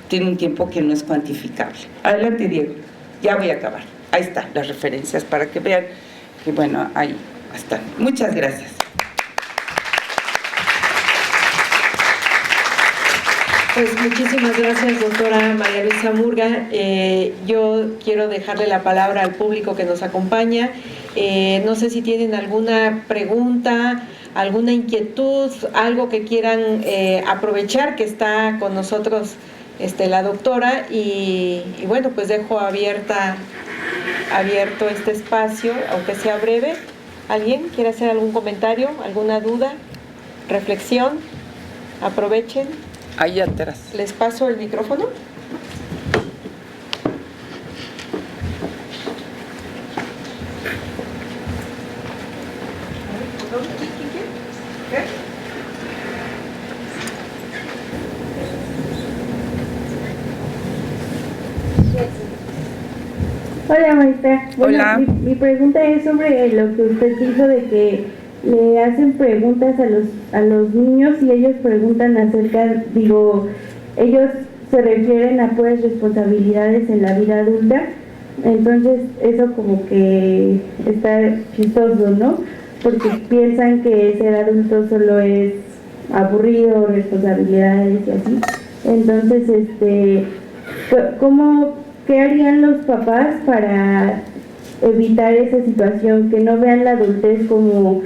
tiene un tiempo que no es cuantificable. Adelante, Diego. Ya voy a acabar. Ahí están las referencias para que vean que, bueno, ahí están. Muchas gracias. Pues muchísimas gracias, doctora María Luisa Murga. Yo quiero dejarle la palabra al público que nos acompaña. No sé si tienen alguna pregunta, alguna inquietud, algo que quieran aprovechar que está con nosotros la doctora y bueno, pues dejo abierto este espacio, aunque sea breve. ¿Alguien quiere hacer algún comentario, alguna duda, reflexión? Aprovechen. Ahí atrás. ¿Les paso el micrófono? Hola, maestra. Bueno, hola. Mi pregunta es sobre lo que usted dijo de que le hacen preguntas a los niños y ellos preguntan acerca, ellos se refieren a pues responsabilidades en la vida adulta. Entonces eso como que está chistoso, ¿no? Porque piensan que ser adulto solo es aburrido, responsabilidades y así. Entonces, ¿qué harían los papás para evitar esa situación? Que no vean la adultez como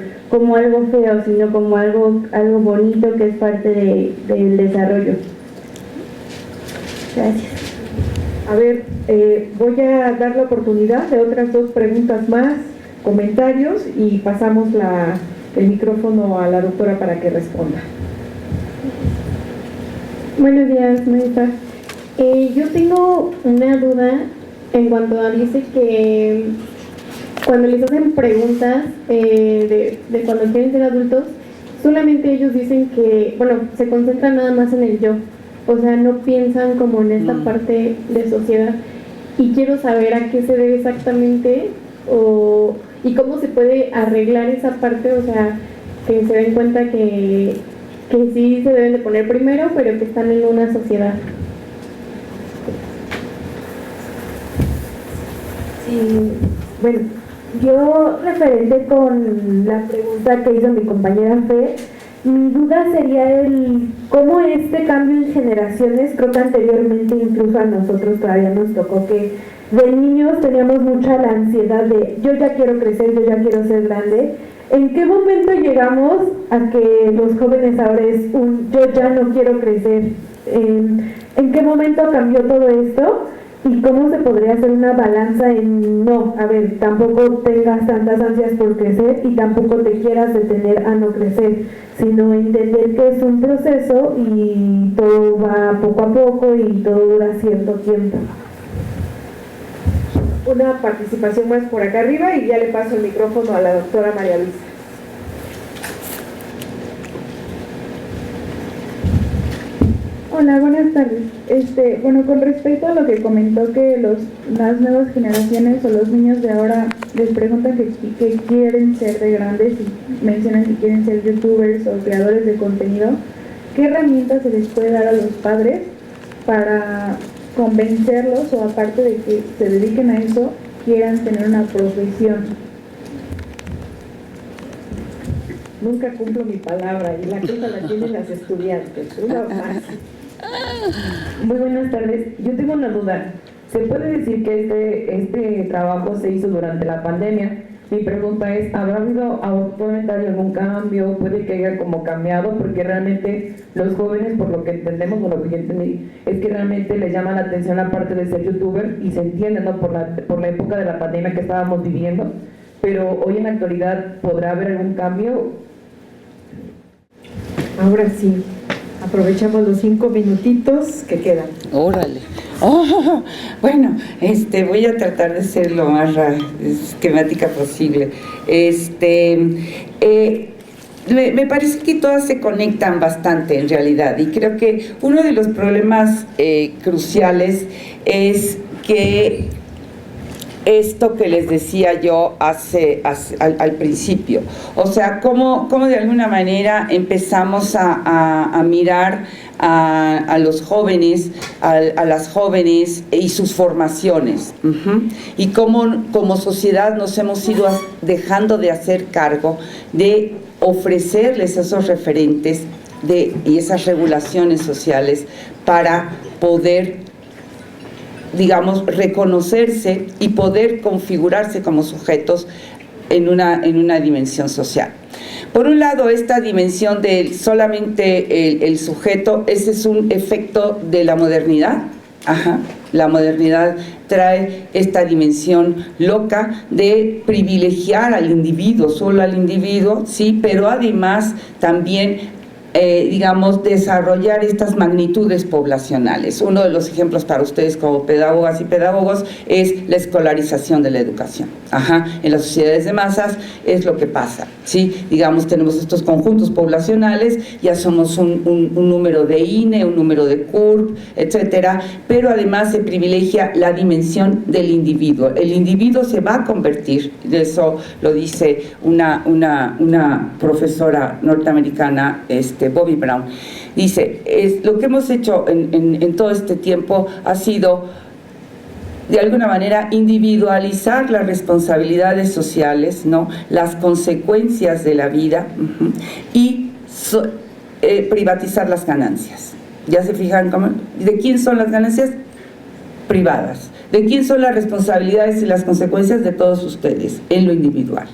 algo feo, sino como algo bonito que es parte del desarrollo. Gracias. A ver, voy a dar la oportunidad de otras dos preguntas más, comentarios, y pasamos el micrófono a la doctora para que responda. Buenos días, maestra. Yo tengo una duda en cuanto a, dice que cuando les hacen preguntas de cuando quieren ser adultos, solamente ellos dicen que, bueno, se concentran nada más en el yo, o sea, no piensan como en esta parte de sociedad, y quiero saber a qué se debe exactamente y cómo se puede arreglar esa parte, o sea, que se den cuenta que sí se deben de poner primero, pero que están en una sociedad. Sí, bueno, yo referente con la pregunta que hizo mi compañera Fe, mi duda sería cómo este cambio en generaciones, creo que anteriormente incluso a nosotros todavía nos tocó que de niños teníamos mucha la ansiedad de yo ya quiero crecer, yo ya quiero ser grande. ¿En qué momento llegamos a que los jóvenes ahora es yo ya no quiero crecer? ¿En qué momento cambió todo esto? ¿Y cómo se podría hacer una balanza en no, a ver, tampoco tengas tantas ansias por crecer y tampoco te quieras detener a no crecer, sino entender que es un proceso y todo va poco a poco y todo dura cierto tiempo? Una participación más por acá arriba y ya le paso el micrófono a la doctora María Luisa. Hola, buenas tardes. Bueno, con respecto a lo que comentó que las nuevas generaciones o los niños de ahora les preguntan que quieren ser de grandes y mencionan que quieren ser youtubers o creadores de contenido, ¿qué herramientas se les puede dar a los padres para convencerlos o aparte de que se dediquen a eso, quieran tener una profesión? Nunca cumplo mi palabra y la culpa la tienen las estudiantes. Una más. Muy buenas tardes. Yo tengo una duda. ¿Se puede decir que este trabajo se hizo durante la pandemia? Mi pregunta es, ¿habrá habido actualmente algún cambio? ¿Puede que haya como cambiado? Porque realmente los jóvenes, por lo que entendemos, o lo que yo entendí, es que realmente les llama la atención la parte de ser youtuber y se entiende, ¿no? Por la época de la pandemia que estábamos viviendo. Pero hoy en la actualidad, ¿podrá haber algún cambio? Ahora sí, aprovechamos los 5 minutitos que quedan. Órale. Oh, bueno, voy a tratar de ser lo más esquemática posible. Me parece que todas se conectan bastante en realidad y creo que uno de los problemas cruciales es que esto que les decía yo al principio, o sea, cómo de alguna manera empezamos a mirar a los jóvenes, a las jóvenes y sus formaciones, y cómo como sociedad nos hemos ido dejando de hacer cargo de ofrecerles esos referentes y esas regulaciones sociales para poder, digamos, reconocerse y poder configurarse como sujetos en una dimensión social. Por un lado, esta dimensión de solamente el sujeto, ese es un efecto de la modernidad. La modernidad trae esta dimensión loca de privilegiar al individuo, solo al individuo, sí, pero además también digamos, desarrollar estas magnitudes poblacionales. Uno de los ejemplos para ustedes como pedagogas y pedagogos es la escolarización de la educación. En las sociedades de masas es lo que pasa, ¿sí? Digamos, tenemos estos conjuntos poblacionales, ya somos un número de INE, un número de CURP, etcétera, pero además se privilegia la dimensión del individuo. El individuo se va a convertir, eso lo dice una profesora norteamericana, Bobby Brown, dice, lo que hemos hecho en todo este tiempo ha sido, de alguna manera, individualizar las responsabilidades sociales, ¿no? Las consecuencias de la vida, y privatizar las ganancias. ¿Ya se fijan cómo? ¿De quién son las ganancias? Privadas. ¿De quién son las responsabilidades y las consecuencias? De todos ustedes, en lo individual.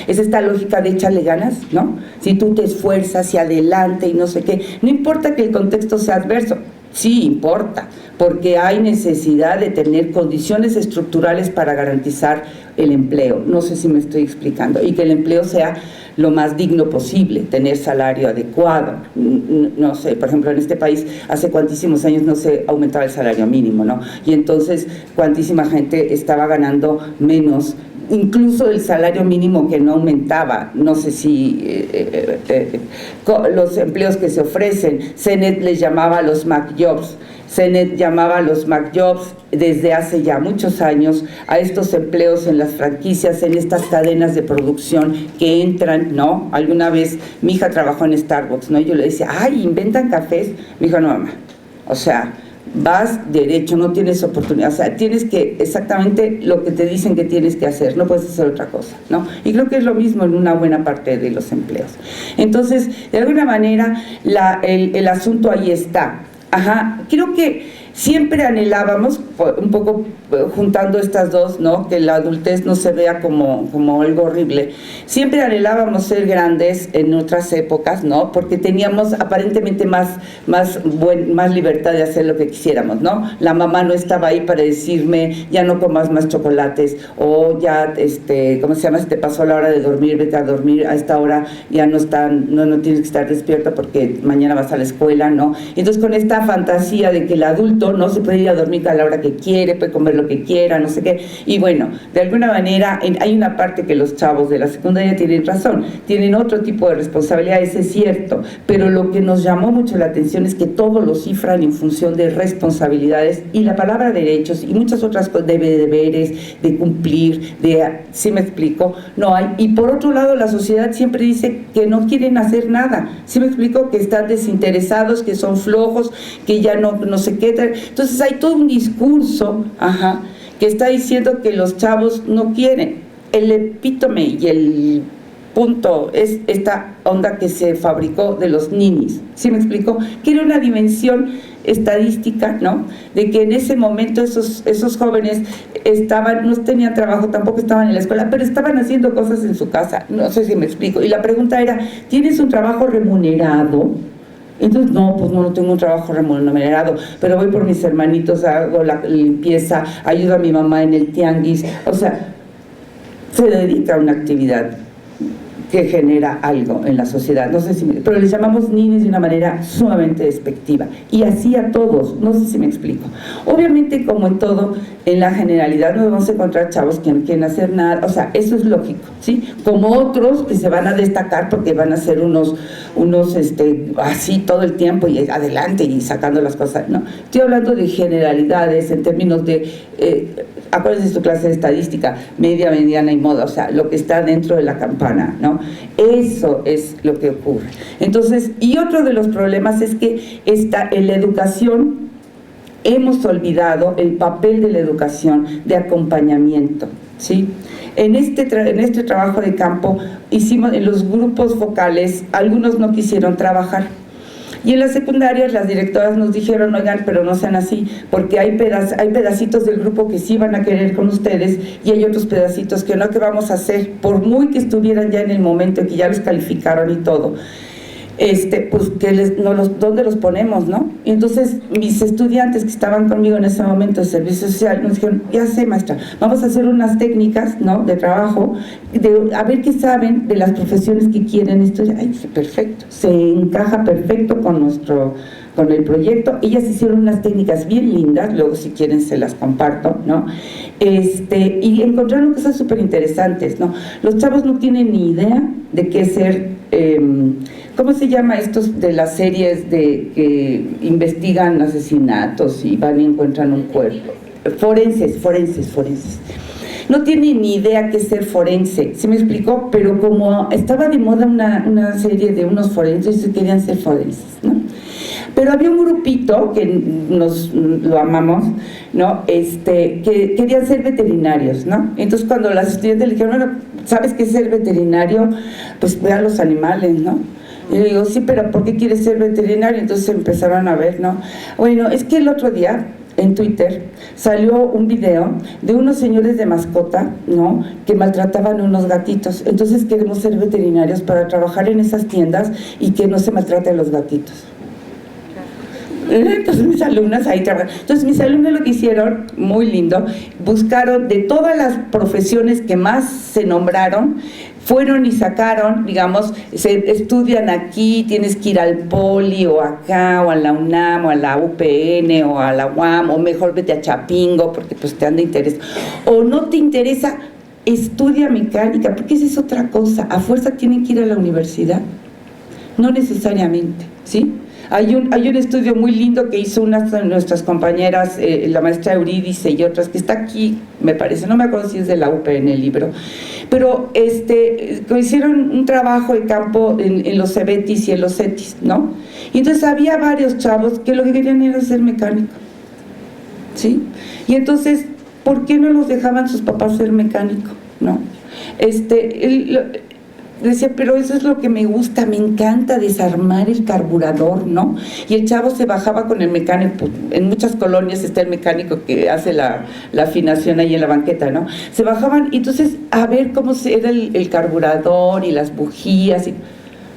Es esta lógica de echarle ganas, ¿no? Si tú te esfuerzas y adelante y no sé qué, no importa que el contexto sea adverso, sí importa, porque hay necesidad de tener condiciones estructurales para garantizar el empleo. No sé si me estoy explicando, y que el empleo sea lo más digno posible, tener salario adecuado. No sé, por ejemplo, en este país hace cuantísimos años no se aumentaba el salario mínimo, ¿no? Y entonces cuantísima gente estaba ganando menos, incluso el salario mínimo que no aumentaba. No sé si los empleos que se ofrecen, CENET les llamaba los MacJobs, CENET llamaba los McJobs desde hace ya muchos años a estos empleos en las franquicias, en estas cadenas de producción que entran, ¿no? Alguna vez mi hija trabajó en Starbucks, ¿no? Y yo le decía, ay, ¿inventan cafés? Me dijo, no, mamá, o sea, vas derecho, no tienes oportunidad, o sea, tienes que exactamente lo que te dicen que tienes que hacer, no puedes hacer otra cosa, ¿no? Y creo que es lo mismo en una buena parte de los empleos. Entonces, de alguna manera, el asunto ahí está. Ajá, creo que siempre anhelábamos, un poco juntando estas dos, ¿no? Que la adultez no se vea como algo horrible. Siempre anhelábamos ser grandes en otras épocas, ¿no? Porque teníamos aparentemente más libertad de hacer lo que quisiéramos, ¿no? La mamá no estaba ahí para decirme, ya no comas más chocolates, o ya, ¿cómo se llama? Se te pasó la hora de dormir, vete a dormir, a esta hora ya no tienes que estar despierta porque mañana vas a la escuela, ¿no? Entonces, con esta fantasía de que el adulto no se puede ir a dormir a la hora que quiere, puede comer lo que quiera, no sé qué, y bueno, de alguna manera hay una parte que los chavos de la secundaria tienen razón, tienen otro tipo de responsabilidades, es cierto, pero lo que nos llamó mucho la atención es que todo lo cifran en función de responsabilidades, y la palabra derechos y muchas otras cosas, de deberes, de cumplir, ¿sí me explico? No hay, y por otro lado la sociedad siempre dice que no quieren hacer nada, ¿sí me explico? Que están desinteresados, que son flojos, que ya no sé qué. Entonces hay todo un discurso, que está diciendo que los chavos no quieren. El epítome y el punto es esta onda que se fabricó de los ninis, ¿sí me explico? Que era una dimensión estadística, ¿no? De que en ese momento esos jóvenes no tenían trabajo, tampoco estaban en la escuela, pero estaban haciendo cosas en su casa, no sé si me explico. Y la pregunta era, ¿tienes un trabajo remunerado? Entonces, no, pues no tengo un trabajo remunerado, pero voy por mis hermanitos, hago la limpieza, ayudo a mi mamá en el tianguis, o sea, se dedica a una actividad que genera algo en la sociedad, no sé si pero les llamamos niños de una manera sumamente despectiva, y así a todos, no sé si me explico. Obviamente, como en todo, en la generalidad no vamos a encontrar chavos que no quieren hacer nada, o sea, eso es lógico, ¿sí? Como otros que se van a destacar porque van a ser unos así todo el tiempo y adelante y sacando las cosas, no. Estoy hablando de generalidades en términos de, acuérdense de tu clase de estadística, media, mediana y moda, o sea, lo que está dentro de la campana, ¿no? Eso es lo que ocurre. Entonces, y otro de los problemas es que en la educación hemos olvidado el papel de la educación de acompañamiento, ¿sí? En este trabajo de campo hicimos en los grupos focales, algunos no quisieron trabajar. Y en las secundarias las directoras nos dijeron, oigan, pero no sean así, porque hay pedacitos del grupo que sí van a querer con ustedes y hay otros pedacitos que no, que vamos a hacer, por muy que estuvieran ya en el momento en que ya los calificaron y todo. Pues ¿dónde los ponemos, no? Y entonces mis estudiantes que estaban conmigo en ese momento de servicio social nos dijeron, ya sé, maestra, vamos a hacer unas técnicas, ¿no?, de trabajo, a ver qué saben de las profesiones que quieren estudiar. Ay, perfecto, se encaja perfecto con el proyecto. Ellas hicieron unas técnicas bien lindas, luego si quieren se las comparto, ¿no? Y encontraron cosas súper interesantes, ¿no? Los chavos no tienen ni idea de qué ser, ¿cómo se llama estos de las series de que investigan asesinatos y van y encuentran un cuerpo? Forenses. No tienen ni idea qué ser forense, ¿se me explicó? Pero como estaba de moda una serie de unos forenses, querían ser forenses, ¿no? Pero había un grupito que lo amamos, ¿no? Que querían ser veterinarios, ¿no? Entonces cuando las estudiantes le dijeron, bueno, ¿sabes qué es ser veterinario? Pues ve a los animales, ¿no? Y yo digo, sí, pero ¿por qué quieres ser veterinario? Entonces empezaron a ver, ¿no? Bueno, es que el otro día en Twitter salió un video de unos señores de mascota, ¿no?, que maltrataban a unos gatitos. Entonces queremos ser veterinarios para trabajar en esas tiendas y que no se maltraten los gatitos. Entonces mis alumnas ahí trabajan. Entonces mis alumnos lo que hicieron, muy lindo, buscaron de todas las profesiones que más se nombraron, fueron y sacaron, digamos, se estudian aquí, tienes que ir al Poli o acá o a la UNAM o a la UPN o a la UAM, o mejor vete a Chapingo porque pues te han de interés, o no te interesa, estudia mecánica, porque esa es otra cosa. A fuerza tienen que ir a la universidad, no necesariamente, ¿sí? Hay un estudio muy lindo que hizo unas de nuestras compañeras, la maestra Eurídice y otras, que está aquí, me parece, no me acuerdo si es de la UP en el libro, pero hicieron un trabajo de campo en los CEBETIS y en los CETIS, ¿no? Y entonces había varios chavos que lo que querían era ser mecánico, ¿sí? Y entonces, ¿por qué no los dejaban sus papás ser mecánico, no? Decía, pero eso es lo que me gusta, me encanta desarmar el carburador, ¿no? Y el chavo se bajaba con el mecánico, en muchas colonias está el mecánico que hace la afinación ahí en la banqueta, ¿no? Se bajaban y entonces a ver cómo era el carburador y las bujías.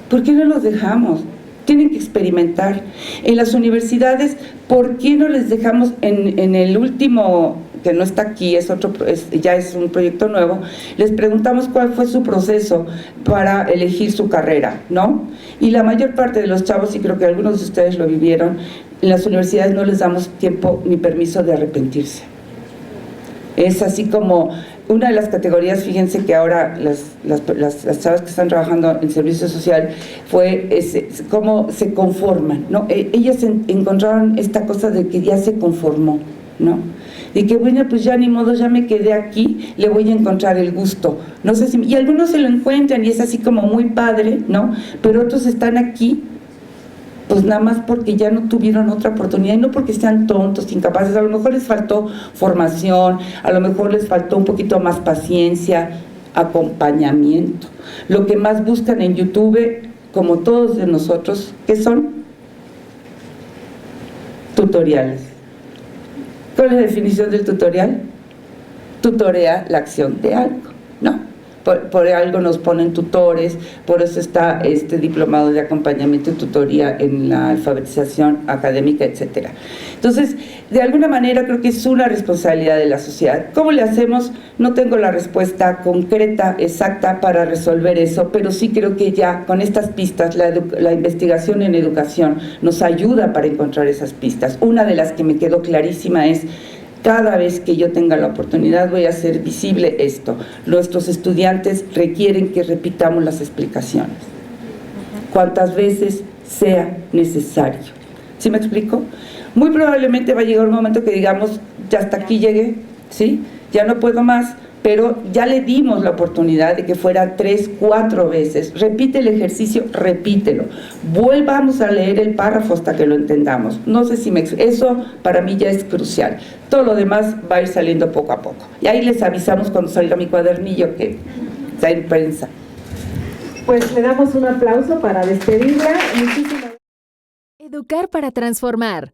¿Por qué no los dejamos? Tienen que experimentar. En las universidades, ¿por qué no les dejamos en el último, que no está aquí, ya es un proyecto nuevo, les preguntamos cuál fue su proceso para elegir su carrera, ¿no? Y la mayor parte de los chavos, y creo que algunos de ustedes lo vivieron, en las universidades no les damos tiempo ni permiso de arrepentirse. Es así como una de las categorías, fíjense que ahora las chavas que están trabajando en servicio social fue cómo se conforman, ¿no? Ellas encontraron esta cosa de que ya se conformó, ¿no? De que bueno, pues ya ni modo, ya me quedé aquí, le voy a encontrar el gusto. No sé si, y algunos se lo encuentran y es así como muy padre, ¿no? Pero otros están aquí pues nada más porque ya no tuvieron otra oportunidad y no porque sean tontos, incapaces, a lo mejor les faltó formación, a lo mejor les faltó un poquito más paciencia, acompañamiento. Lo que más buscan en YouTube, como todos de nosotros, ¿qué son? Tutoriales. ¿Cuál es la definición del tutorial? Tutorea la acción de algo, ¿no? Por algo nos ponen tutores, por eso está este diplomado de acompañamiento y tutoría en la alfabetización académica, etcétera. Entonces, de alguna manera creo que es una responsabilidad de la sociedad. ¿Cómo le hacemos? No tengo la respuesta concreta, exacta para resolver eso, pero sí creo que ya con estas pistas, la investigación en educación nos ayuda para encontrar esas pistas. Una de las que me quedó clarísima es: cada vez que yo tenga la oportunidad voy a hacer visible esto. Nuestros estudiantes requieren que repitamos las explicaciones, cuantas veces sea necesario. ¿Sí me explico? Muy probablemente va a llegar un momento que digamos, ya hasta aquí llegué, ¿sí? Ya no puedo más, pero ya le dimos la oportunidad de que fuera 3, 4 veces. Repite el ejercicio, repítelo. Volvamos a leer el párrafo hasta que lo entendamos. No sé si eso para mí ya es crucial. Todo lo demás va a ir saliendo poco a poco. Y ahí les avisamos cuando salga mi cuadernillo que está en prensa. Pues le damos un aplauso para despedirla. Muchísimas gracias. Educar para transformar.